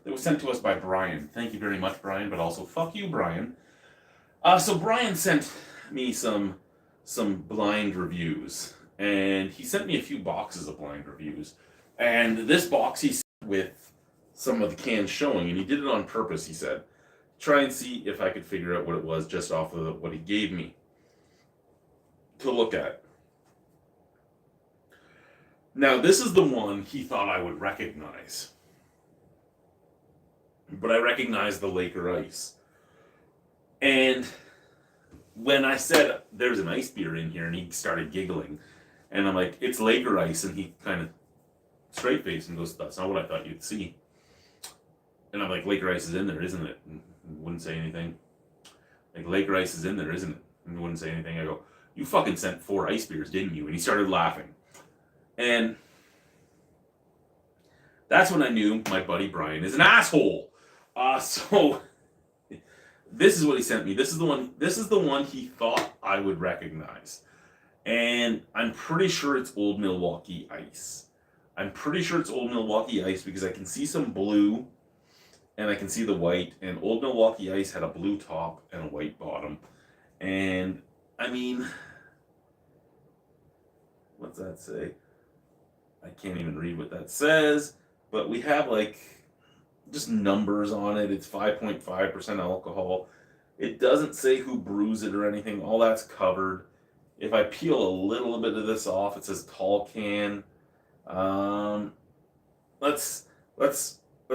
that was sent to us by Brian. Thank you very much, Brian, but also fuck you, Brian. So Brian sent me some blind reviews, and he sent me a few boxes of blind reviews. And this box he sent with some of the cans showing, and he did it on purpose, he said. Try and see if I could figure out what it was just off of what he gave me to look at. Now, this is the one he thought I would recognize. But I recognized the Laker Ice. And when I said there's an ice beer in here, and he started giggling, and I'm like, it's Laker Ice, and he kind of straight faced and goes, that's not what I thought you'd see. And I'm like, Laker Ice is in there, isn't it? And he wouldn't say anything. Like, Laker Ice is in there, isn't it? And he wouldn't say anything. I go, you fucking sent 4 ice beers, didn't you? And he started laughing. And that's when I knew my buddy Brian is an asshole. So this is what he sent me. This is the one he thought I would recognize. And I'm pretty sure it's Old Milwaukee Ice. I'm pretty sure it's Old Milwaukee Ice because I can see some blue and I can see the white. And Old Milwaukee Ice had a blue top and a white bottom. And I mean, what's that say? I can't even read what that says, but we have like just numbers on it. It's 5.5% alcohol. It doesn't say who brews it or anything. All that's covered. If I peel a little bit of this off, it says tall can. Let's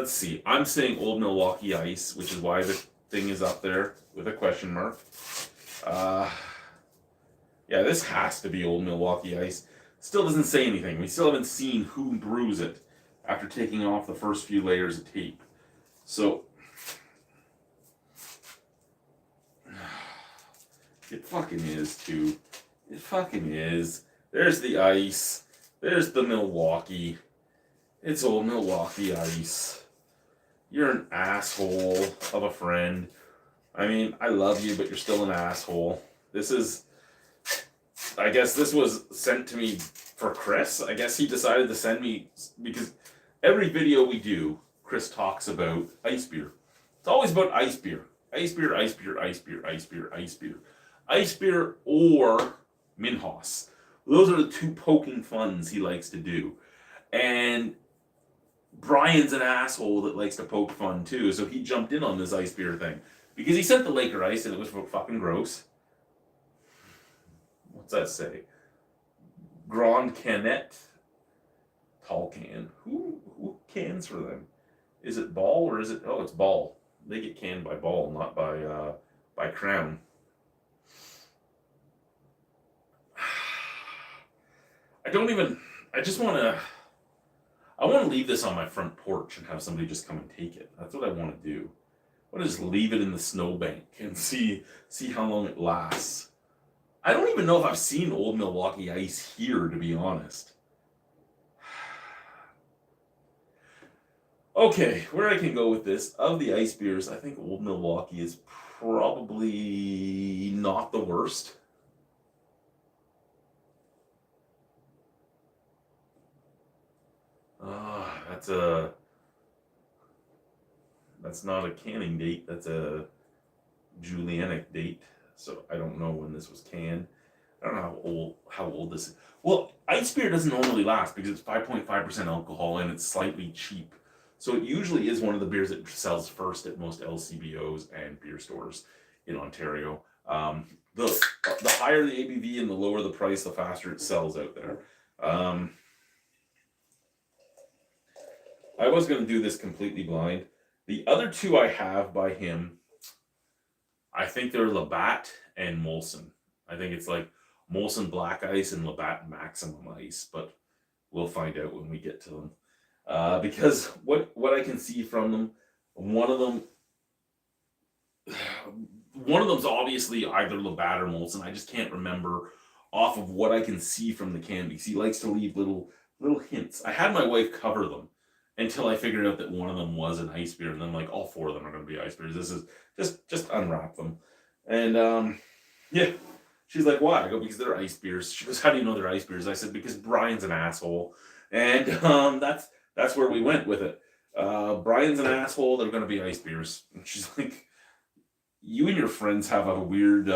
see. I'm saying Old Milwaukee Ice, which is why the thing is up there with a question mark. Yeah, this has to be Old Milwaukee Ice. Still doesn't say anything. We still haven't seen who brews it after taking off the first few layers of tape. So, it fucking is, too. It fucking is. There's the ice. There's the Milwaukee. It's Old Milwaukee Ice. You're an asshole of a friend. I mean, I love you, but you're still an asshole. I guess this was sent to me for Chris. I guess he decided to send me, because every video we do, Chris talks about ice beer. It's always about ice beer. Ice beer, ice beer, ice beer, ice beer, ice beer. Ice beer or Minhas. Those are the 2 poking funs he likes to do. And Brian's an asshole that likes to poke fun too, so he jumped in on this ice beer thing. Because he sent the Laker Ice and it was fucking gross. What's that say? Grand Canet. Tall can. Who cans for them? Is it Ball or is it... Oh, it's Ball. They get canned by Ball, not by Crown. I want to leave this on my front porch and have somebody just come and take it. That's what I want to do. I want to just leave it in the snowbank and see how long it lasts. I don't even know if I've seen Old Milwaukee Ice here, to be honest. Okay, where I can go with this, of the ice beers, I think Old Milwaukee is probably not the worst. That's not a canning date, that's a Julianic date. So I don't know when this was canned. I don't know how old this is. Well, ice beer doesn't normally last because it's 5.5% alcohol and it's slightly cheap. So it usually is one of the beers that sells first at most LCBOs and beer stores in Ontario. The higher the ABV and the lower the price, the faster it sells out there. I was going to do this completely blind. The other 2 I have by him, I think they're Labatt and Molson. I think it's like Molson Black Ice and Labatt Maximum Ice, but we'll find out when we get to them. Because what I can see from them, one of them's obviously either Labatt or Molson. I just can't remember off of what I can see from the can, because he likes to leave little hints. I had my wife cover them until I figured out that one of them was an ice beer, and then like all 4 of them are going to be ice beers. This is just unwrap them. And yeah, she's like, why? I go, because they're ice beers. She goes, how do you know they're ice beers? I said, because Brian's an asshole. And that's where we went with it. Brian's an asshole. They're going to be ice beers. And she's like, you and your friends have a weird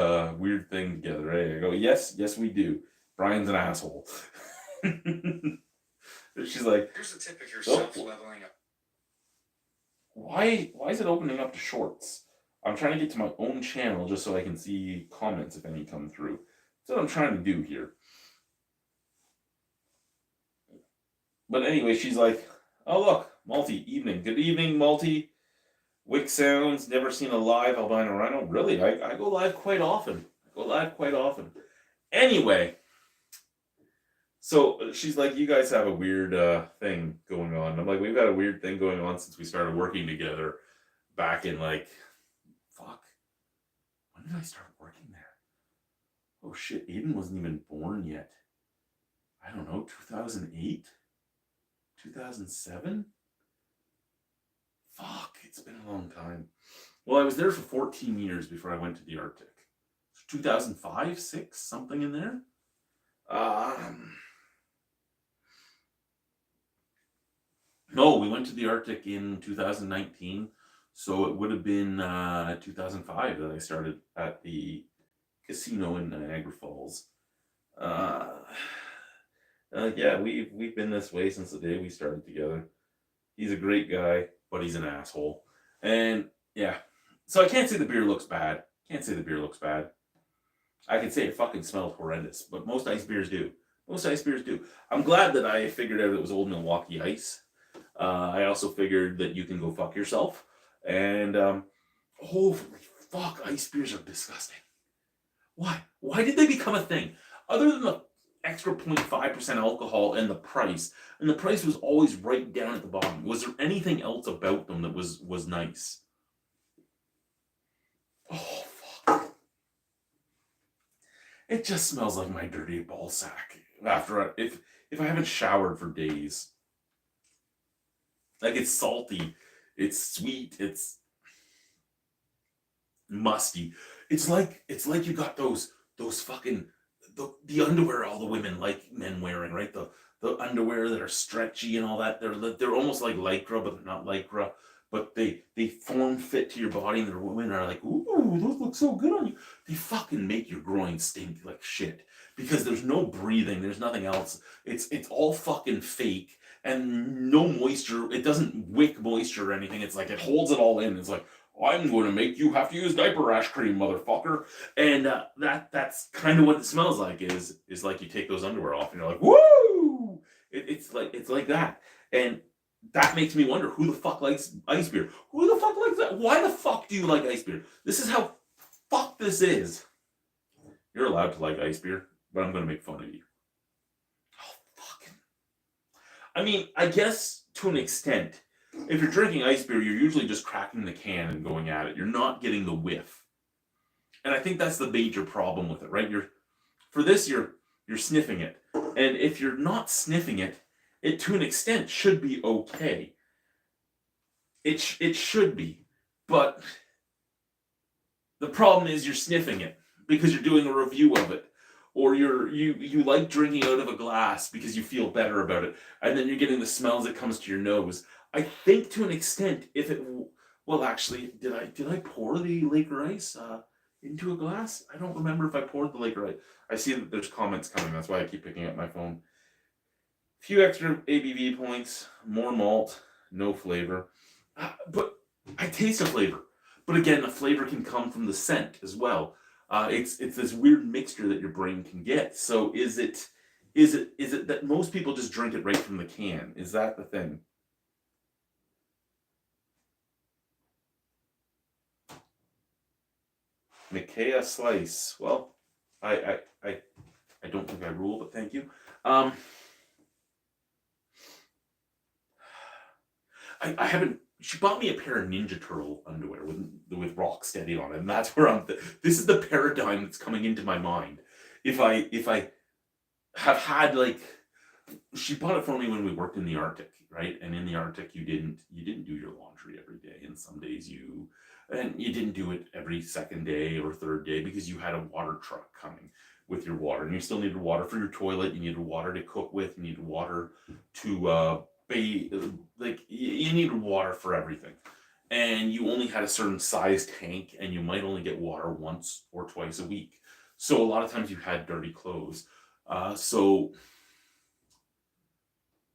thing together, eh? I go, yes, we do. Brian's an asshole. She's like, here's a tip if you're self-leveling up. Why is it opening up to shorts? I'm trying to get to my own channel just so I can see comments if any come through. That's what I'm trying to do here. But anyway, she's like, oh look, Multi, evening. Good evening, Multi. Wick Sounds, never seen a live Albino Rhino. Really, I go live quite often. Anyway, so she's like, you guys have a weird thing going on. I'm like, we've had a weird thing going on since we started working together back in like, fuck. When did I start working there? Oh shit, Aiden wasn't even born yet. I don't know, 2008? 2007? Fuck, it's been a long time. Well, I was there for 14 years before I went to the Arctic. 2005, 6, something in there. No, we went to the Arctic in 2019, so it would have been 2005 that I started at the casino in Niagara Falls. Yeah, we've been this way since the day we started together. He's a great guy, but he's an asshole. And yeah, so I can't say the beer looks bad. I can say it fucking smells horrendous, but most ice beers do. I'm glad that I figured out it was old Milwaukee ice. I also figured that you can go fuck yourself. And holy fuck, ice beers are disgusting. Why? Why did they become a thing? Other than the extra 0.5% alcohol and the price was always right down at the bottom. Was there anything else about them that was nice? Oh fuck! It just smells like my dirty ball sack after if I haven't showered for days. Like, it's salty, it's sweet, it's musty. It's like you got those fucking the underwear all the women like men wearing, right? The underwear that are stretchy and all that. They're almost like lycra, but they're not lycra. But they form fit to your body, and the women are like, ooh, those look so good on you. They fucking make your groin stink like shit because there's no breathing, there's nothing else. It's all fucking fake and no moisture. It doesn't wick moisture or anything. It's like it holds it all in. It's like, I'm going to make you have to use diaper rash cream, motherfucker. And that's kind of what it smells like. Is like you take those underwear off and you're like, woo! It's like that. And that makes me wonder, who the fuck likes ice beer? Who the fuck likes that? Why the fuck do you like ice beer? This is how fuck this is. You're allowed to like ice beer, but I'm going to make fun of you. Oh, fucking. I mean, I guess to an extent. If you're drinking ice beer, you're usually just cracking the can and going at it. You're not getting the whiff. And I think that's the major problem with it, right? You're sniffing it. And if you're not sniffing it, it to an extent should be okay. It should be. But the problem is you're sniffing it because you're doing a review of it. Or you like drinking out of a glass because you feel better about it. And then you're getting the smells that comes to your nose. I think to an extent, if it, well, actually, did I pour the Laker ice into a glass? I don't remember if I poured the Laker ice. I see that there's comments coming. That's why I keep picking up my phone. A few extra ABV points, more malt, no flavor. But I taste a flavor. But again, the flavor can come from the scent as well. It's this weird mixture that your brain can get. So is it that most people just drink it right from the can? Is that the thing? Micaiah Slice. Well, I don't think I rule, but thank you. I haven't. She bought me a pair of Ninja Turtle underwear with Rocksteady on it, and that's where this is the paradigm that's coming into my mind. If I have had, like, she bought it for me when we worked in the Arctic, right? And in the Arctic, you didn't do your laundry every day, and some days you didn't do it every second day or third day because you had a water truck coming with your water, and you still needed water for your toilet. You needed water to cook with. You needed water to like you needed water for everything, and you only had a certain size tank, and you might only get water once or twice a week. So a lot of times you had dirty clothes. So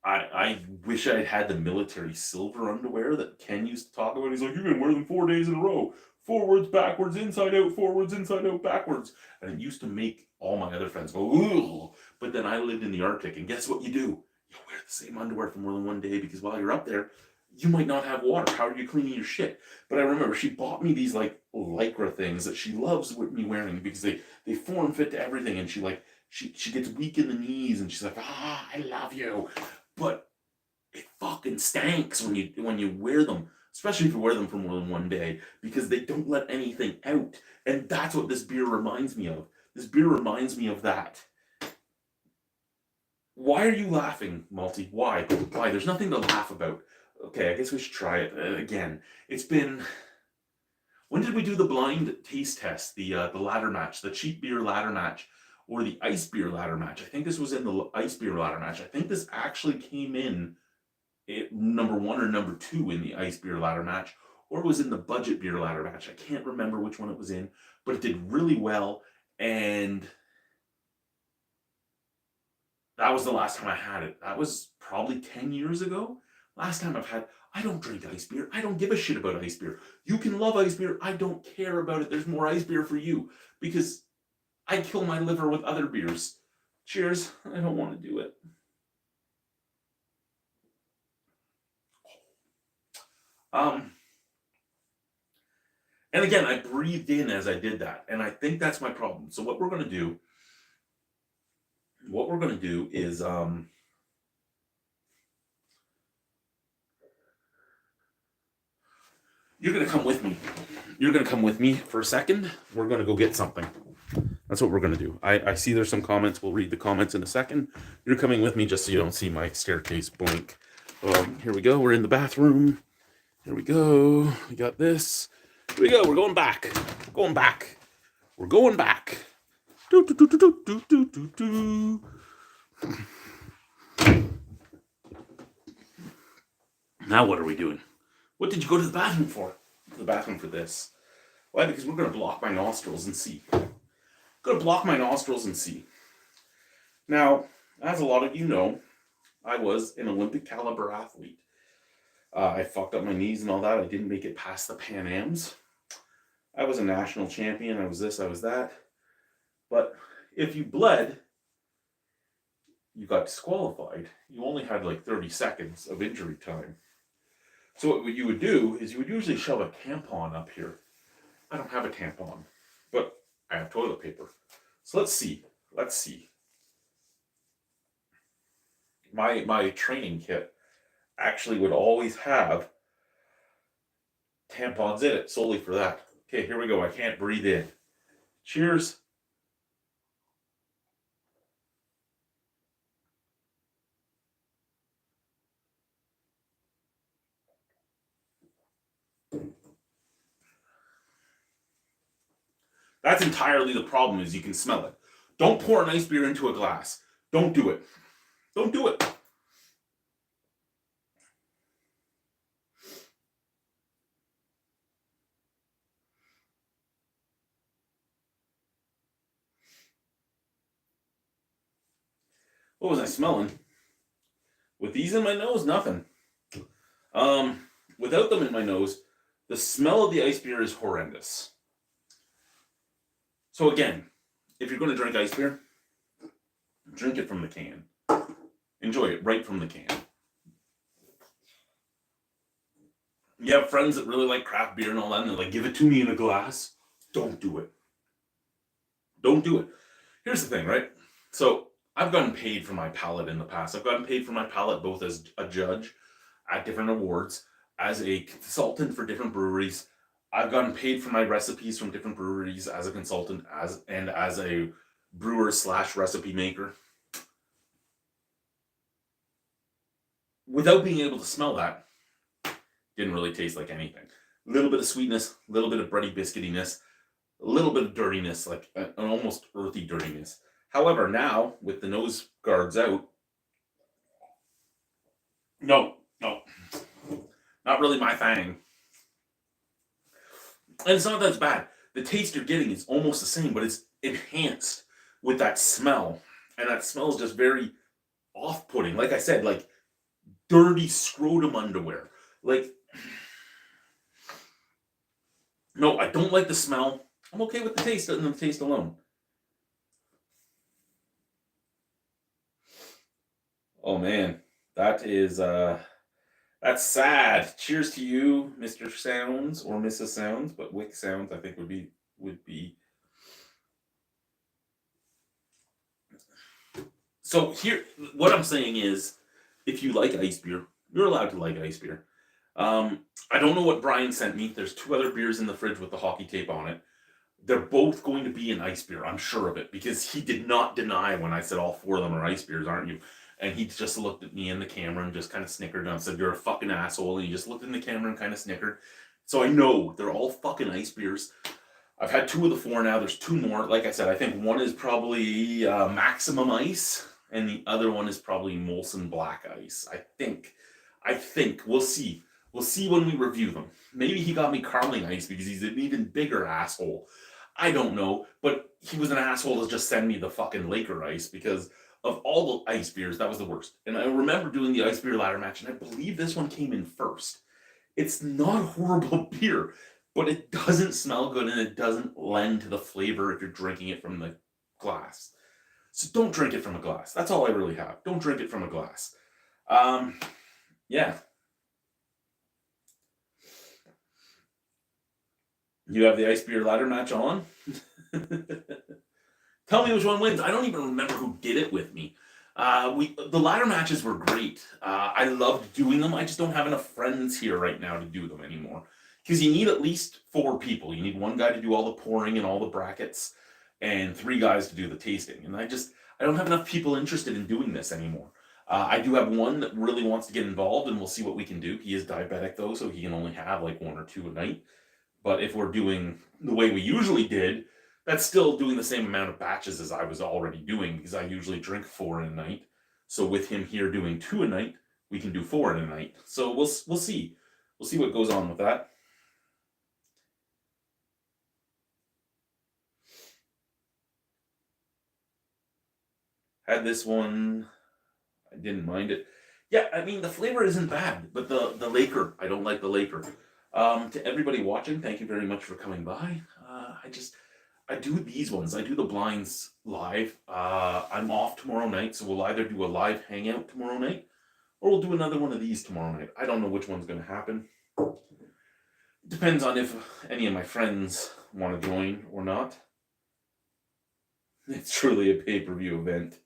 I wish I'd had the military silver underwear that Ken used to talk about. He's like, you can wear them 4 days in a row. Forwards, backwards, inside out, backwards. And it used to make all my other friends go, ooh. But then I lived in the Arctic, and guess what you do? You wear the same underwear for more than one day, because while you're up there, you might not have water. How are you cleaning your shit? But I remember she bought me these like Lycra things that she loves me wearing, because they form fit to everything. And she gets weak in the knees, and she's like, I love you. But it fucking stinks when you wear them, especially if you wear them for more than one day, because they don't let anything out. And that's what this beer reminds me of. This beer reminds me of that. Why are you laughing, Malty? Why? Why? There's nothing to laugh about. Okay, I guess we should try it again. It's been... When did we do the blind taste test? The ladder match, the cheap beer ladder match, or the ice beer ladder match? I think this was in the ice beer ladder match. I think this actually came in at number 1 or number 2 in the ice beer ladder match, or it was in the budget beer ladder match. I can't remember which one it was in, but it did really well, and that was the last time I had it. That was probably 10 years ago. Last time I don't drink ice beer. I don't give a shit about ice beer. You can love ice beer. I don't care about it. There's more ice beer for you, because I kill my liver with other beers. Cheers. I don't want to do it. And again, I breathed in as I did that, and I think that's my problem. So what we're going to do is you're going to come with me. You're going to come with me for a second. We're going to go get something. That's what we're going to do. I see there's some comments. We'll read the comments in a second. You're coming with me just so you don't see my staircase blink. Here we go. We're in the bathroom. Here we go. We got this. Here we go. We're going back. We're going back. We're going back. Do, do, do, do, do, do, do, do. Now what are we doing? What did you go to the bathroom for? The bathroom for this. Why? Because we're going to block my nostrils and see. Going to block my nostrils and see. Now, as a lot of you know, I was an Olympic caliber athlete. I fucked up my knees and all that. I didn't make it past the Pan Ams. I was a national champion. I was this, I was that. But if you bled, you got disqualified. You only had like 30 seconds of injury time. So what you would do is you would usually shove a tampon up here. I don't have a tampon, but I have toilet paper. So let's see. Let's see. My training kit actually would always have tampons in it solely for that. Okay, here we go. I can't breathe in. Cheers. That's entirely the problem, is you can smell it. Don't pour an ice beer into a glass. Don't do it. Don't do it. What was I smelling? With these in my nose, nothing. Without them in my nose, the smell of the ice beer is horrendous. So again, if you're going to drink ice beer, drink it from the can. Enjoy it right from the can. You have friends that really like craft beer and all that, and they're like, give it to me in a glass. Don't do it. Don't do it. Here's the thing, right? So I've gotten paid for my palate in the past. I've gotten paid for my palate both as a judge at different awards, as a consultant for different breweries. I've gotten paid for my recipes from different breweries as a consultant, as a brewer / recipe maker. Without being able to smell that, didn't really taste like anything. A little bit of sweetness, a little bit of bready biscuitiness, a little bit of dirtiness, like an almost earthy dirtiness. However, now, with the nose guards out, No, not really my thing. And it's not that it's bad. The taste you're getting is almost the same, but it's enhanced with that smell. And that smell is just very off-putting. Like I said, like dirty scrotum underwear. Like, no, I don't like the smell. I'm okay with the taste and the taste alone. Oh man, that is that's sad. Cheers to you, Mr. Sounds or Mrs. Sounds, but Wick Sounds I think would be. So here, what I'm saying is, if you like ice beer, you're allowed to like ice beer. I don't know what Brian sent me. There's 2 other beers in the fridge with the hockey tape on it. They're both going to be an ice beer. I'm sure of it because he did not deny when I said all 4 of them are ice beers, aren't you? And he just looked at me in the camera and just kind of snickered. And I said, "You're a fucking asshole." And he just looked in the camera and kind of snickered. So I know they're all fucking ice beers. I've had 2 of the 4 now. There's 2 more. Like I said, I think one is probably Maximum Ice, and the other one is probably Molson Black Ice. I think. We'll see. We'll see when we review them. Maybe he got me Carling Ice because he's an even bigger asshole. I don't know, but he was an asshole to just send me the fucking Laker Ice because of all the ice beers, that was the worst. And I remember doing the ice beer ladder match, and I believe this one came in first. It's not a horrible beer, but it doesn't smell good and it doesn't lend to the flavor if you're drinking it from the glass. So don't drink it from a glass. That's all I really have. Don't drink it from a glass. Yeah. You have the ice beer ladder match on? Tell me which one wins. I don't even remember who did it with me. The ladder matches were great. I loved doing them. I just don't have enough friends here right now to do them anymore. Because you need at least 4 people. You need one guy to do all the pouring and all the brackets, and 3 guys to do the tasting. And I don't have enough people interested in doing this anymore. I do have one that really wants to get involved, and we'll see what we can do. He is diabetic though, so he can only have like 1 or 2 a night. But if we're doing the way we usually did, that's still doing the same amount of batches as I was already doing because I usually drink 4 in a night. So with him here doing 2 a night, we can do 4 in a night. So we'll see. We'll see what goes on with that. Had this one. I didn't mind it. Yeah, I mean, the flavor isn't bad, but the Laker, I don't like the Laker. To everybody watching, thank you very much for coming by. I do these ones. I do the blinds live. I'm off tomorrow night, so we'll either do a live hangout tomorrow night, or we'll do another one of these tomorrow night. I don't know which one's going to happen. It depends on if any of my friends want to join or not. It's truly a pay-per-view event.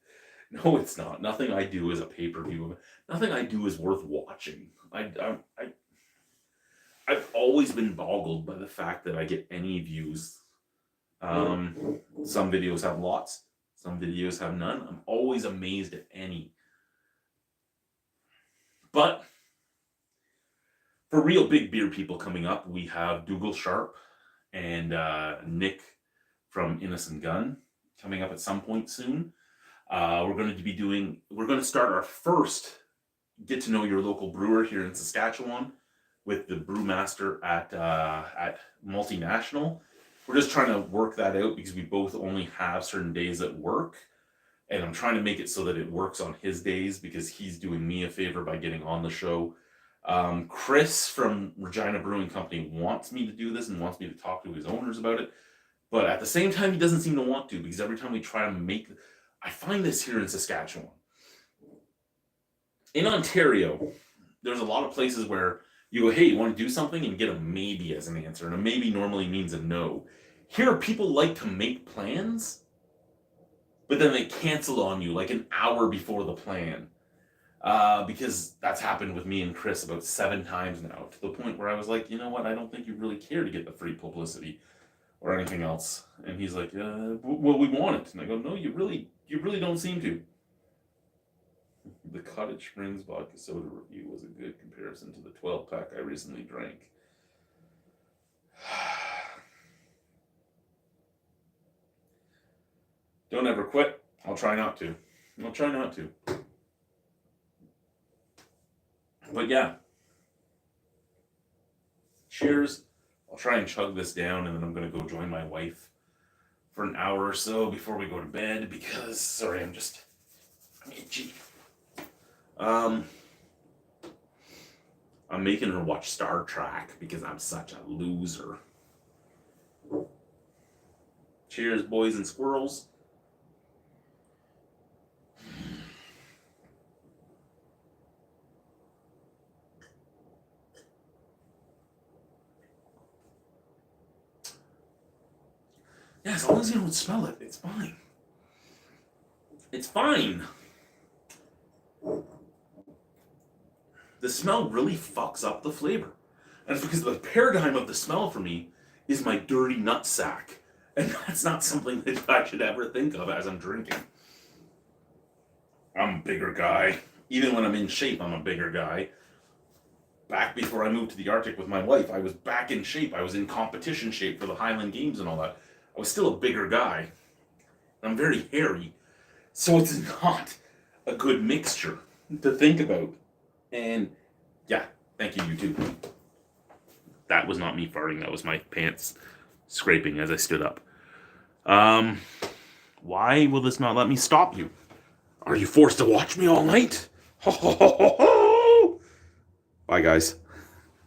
No, it's not. Nothing I do is a pay-per-view event. Nothing I do is worth watching. I've always been boggled by the fact that I get any views. Some videos have lots, some videos have none. I'm always amazed at any. But for real big beer people coming up, we have Dougal Sharp and Nick from Innocent Gun coming up at some point soon. We're going to start our first get to know your local brewer here in Saskatchewan with the brewmaster at Multinational. We're just trying to work that out because we both only have certain days at work. And I'm trying to make it so that it works on his days because he's doing me a favor by getting on the show. Chris from Regina Brewing Company wants me to do this and wants me to talk to his owners about it. But at the same time, he doesn't seem to want to because every time we try to I find this here in Saskatchewan. In Ontario, there's a lot of places where you go, hey, you want to do something? And you get a maybe as an answer. And a maybe normally means a no. Here, people like to make plans, but then they cancel on you like an hour before the plan. Because that's happened with me and Chris about 7 times now, to the point where I was like, you know what? I don't think you really care to get the free publicity or anything else. And he's like, well, we want it. And I go, no, you really don't seem to. The Cottage Springs vodka soda review was a good comparison to the 12-pack I recently drank. Don't ever quit. I'll try not to. But yeah. Cheers. I'll try and chug this down, and then I'm going to go join my wife for an hour or so before we go to bed because, sorry, I'm itchy. I'm making her watch Star Trek because I'm such a loser. Cheers, boys and squirrels. Yeah, as long as you don't smell it, it's fine. It's fine. The smell really fucks up the flavor. And it's because the paradigm of the smell for me is my dirty nutsack. And that's not something that I should ever think of as I'm drinking. I'm a bigger guy. Even when I'm in shape, I'm a bigger guy. Back before I moved to the Arctic with my wife, I was back in shape. I was in competition shape for the Highland Games and all that. I was still a bigger guy. I'm very hairy. So it's not a good mixture to think about. And yeah, thank you, YouTube. That was not me farting. That was my pants scraping as I stood up. Why will this not let me stop you? Are you forced to watch me all night? Ho, ho, ho, ho, ho. Bye, guys.